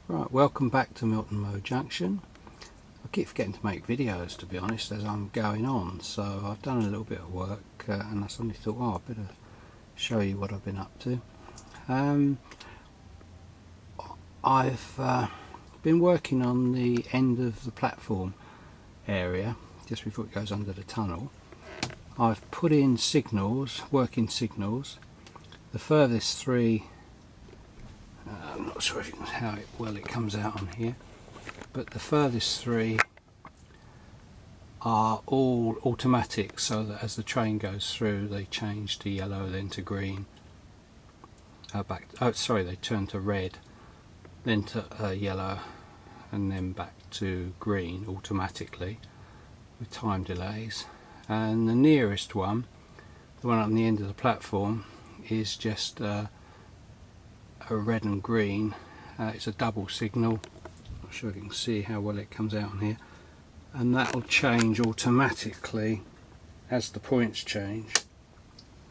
Right, welcome back to Milton Mo Junction. I keep forgetting to make videos, to be honest, as I'm going on, so I've done a little bit of work and I suddenly thought, oh, I better show you what I've been up to. I've been working on the end of the platform area, just before it goes under the tunnel. I've put in signals, working signals. The furthest three, I'm not sure how well it comes out on here, but the furthest three are all automatic, so that as the train goes through they change to yellow, then to green, they turn to red, then to yellow, and then back to green automatically with time delays. And the nearest one, the one on the end of the platform, is just a red and green. It's a double signal. Not sure if you can see how well it comes out on here, and that will change automatically as the points change.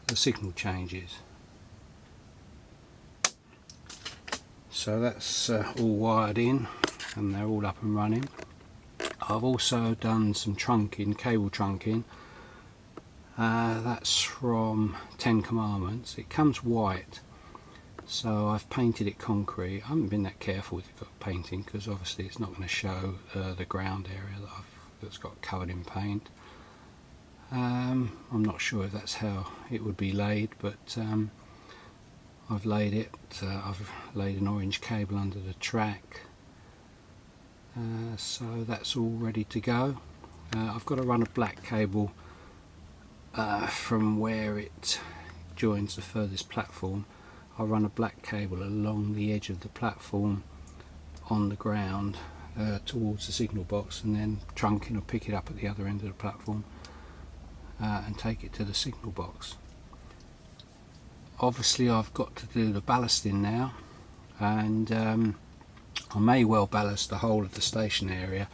The signal changes. So that's all wired in and they're all up and running. I've also done some trunking, cable trunking. That's from 10 Commandments. It comes white, so I've painted it concrete. I haven't been that careful with the painting because obviously it's not going to show the ground area that's got covered in paint. I'm not sure if that's how it would be laid, but I've laid it. I've laid an orange cable under the track, so that's all ready to go. I've got to run a black cable from where it joins the furthest platform. I'll run a black cable along the edge of the platform on the ground towards the signal box, and then trunking or pick it up at the other end of the platform and take it to the signal box. Obviously I've got to do the ballasting now, and I may well ballast the whole of the station area,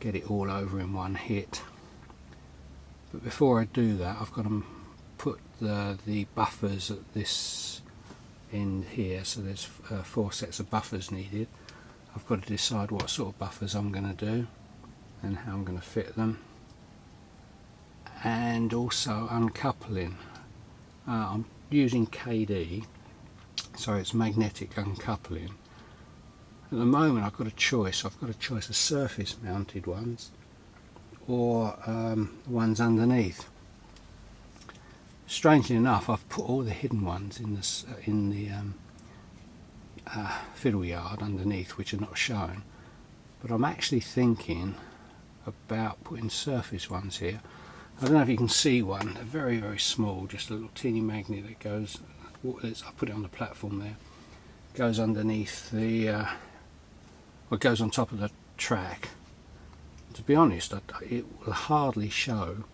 get it all over in one hit. But before I do that, I've got to put the buffers at this end here, so there's 4 sets of buffers needed. I've got to decide what sort of buffers I'm going to do and how I'm going to fit them, and also uncoupling. I'm using KD, so it's magnetic uncoupling. At the moment I've got a choice. I've got a choice of surface mounted ones or ones underneath. Strangely enough, I've put all the hidden ones in the fiddle yard underneath, which are not shown, but I'm actually thinking about putting surface ones here. I don't know if you can see one. They're very, very small, just a little teeny magnet that goes, I put it on the platform there, goes underneath the goes on top of the track. To be honest, it will hardly show,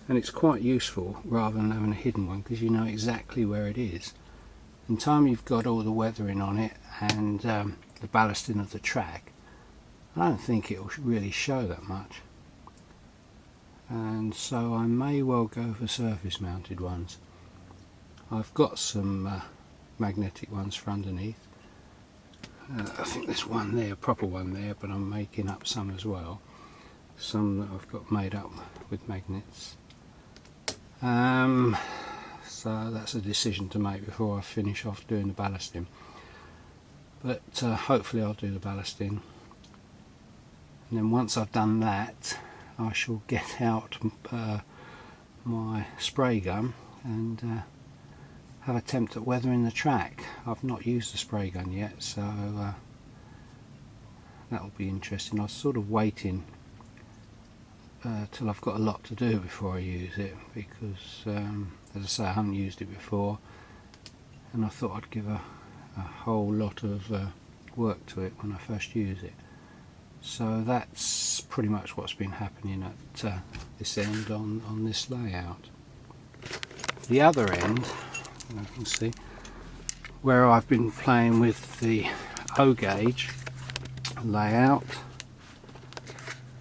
and it's quite useful rather than having a hidden one, because you know exactly where it is. In time you've got all the weathering on it and the ballasting of the track, I don't think it will really show that much, and so I may well go for surface mounted ones. I've got some magnetic ones for underneath. I think there's one there, a proper one there, but I'm making up some as well. Some that I've got made up with magnets. So that's a decision to make before I finish off doing the ballasting. But hopefully I'll do the ballasting. And then once I've done that, I shall get out my spray gun and have an attempt at weathering the track. I've not used the spray gun yet, so that'll be interesting. I was sort of waiting till I've got a lot to do before I use it, because as I say, I haven't used it before, and I thought I'd give a whole lot of work to it when I first use it. So that's pretty much what's been happening at this end on this layout. The other end, you can see where I've been playing with the O gauge layout.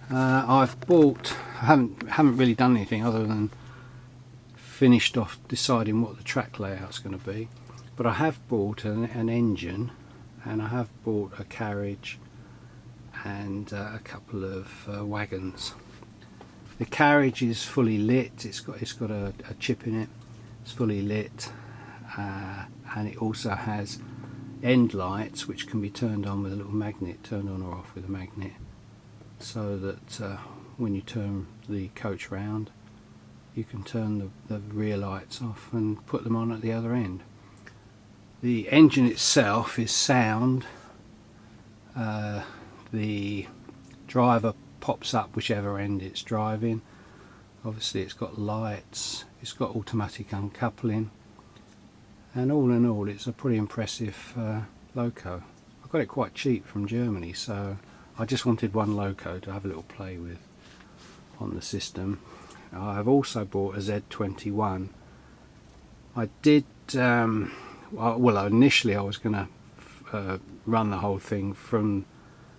I haven't really done anything other than finished off deciding what the track layout's going to be, but I have bought an engine and I have bought a carriage and a couple of wagons. The carriage is fully lit. It's got a chip in it. It's fully lit, and it also has end lights which can be turned on with a little magnet, turned on or off with a magnet, so that when you turn the coach round, you can turn the rear lights off and put them on at the other end. The engine itself is sound. The driver pops up whichever end it's driving. Obviously it's got lights, it's got automatic uncoupling, and all in all it's a pretty impressive loco. I got it quite cheap from Germany, so I just wanted one loco to have a little play with on the system. I've also bought a Z21. I did, well, initially I was going to run the whole thing from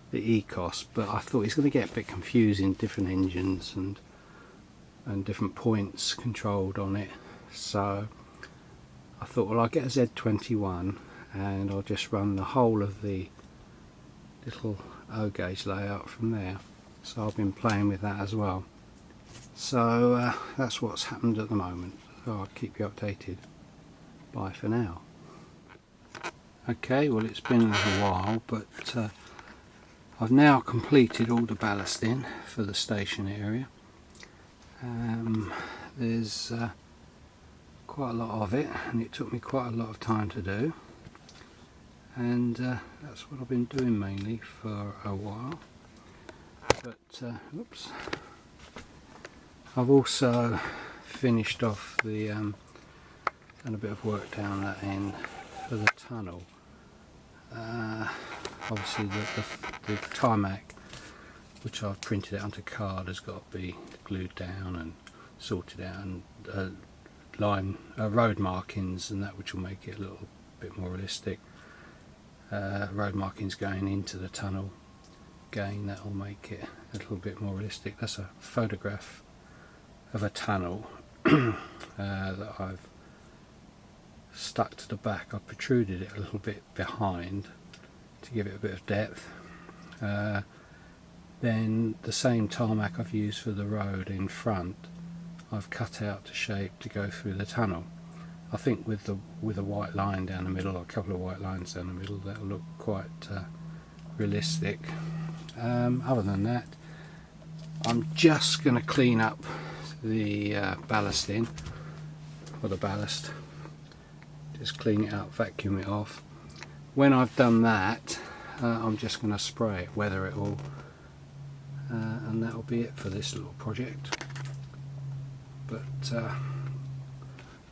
the Ecos, but I thought it's going to get a bit confusing, different engines and different points controlled on it. So I thought, well, I'll get a Z21 and I'll just run the whole of the little O gauge layout from there. So I've been playing with that as well. So that's what's happened at the moment. So I'll keep you updated. Bye for now. Okay, well, it's been a little while, but I've now completed all the ballasting for the station area. There's quite a lot of it, and it took me quite a lot of time to do, and that's what I've been doing mainly for a while. But oops, I've also finished off the done a bit of work down that end for the tunnel. Obviously the tarmac, which I've printed out onto card, has got to be glued down and sorted out, and road markings and that, which will make it a little bit more realistic. Road markings going into the tunnel, again, that will make it a little bit more realistic. That's a photograph of a tunnel that I've stuck to the back. I've protruded it a little bit behind to give it a bit of depth. Then the same tarmac I've used for the road in front, I've cut out to shape to go through the tunnel. I think with a white line down the middle, or a couple of white lines down the middle, that'll look quite realistic. Other than that, I'm just going to clean up the ballasting, or the ballast. Just clean it out, vacuum it off. When I've done that, I'm just going to spray it, weather it all, and that'll be it for this little project. But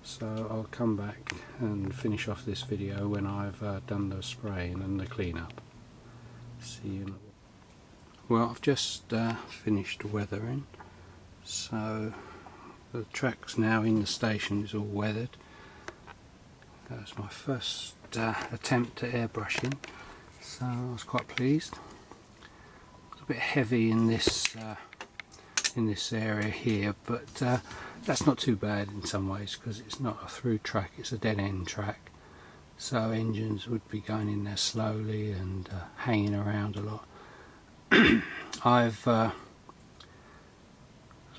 so I'll come back and finish off this video when I've done the spraying and the cleanup. See you in a... Well, I've just finished weathering, so the track's now in the station, is all weathered. That's my first attempt at airbrushing, so I was quite pleased. It's a bit heavy in this area here, but that's not too bad in some ways, because it's not a through track, it's a dead end track, so engines would be going in there slowly and hanging around a lot. I've sort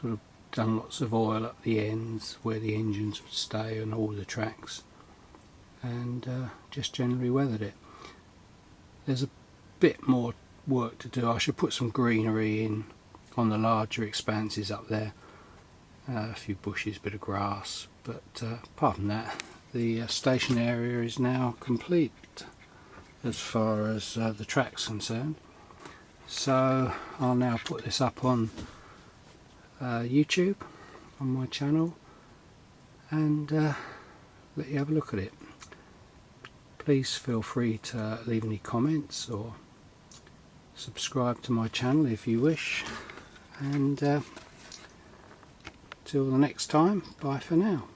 of done lots of oil at the ends where the engines would stay on all the tracks, and just generally weathered it. There's a bit more work to do. I should put some greenery in on the larger expanses up there, a few bushes, bit of grass, but apart from that, the station area is now complete as far as the track's concerned. So I'll now put this up on YouTube, on my channel, and let you have a look at it. Please feel free to leave any comments or subscribe to my channel if you wish, and till the next time, bye for now.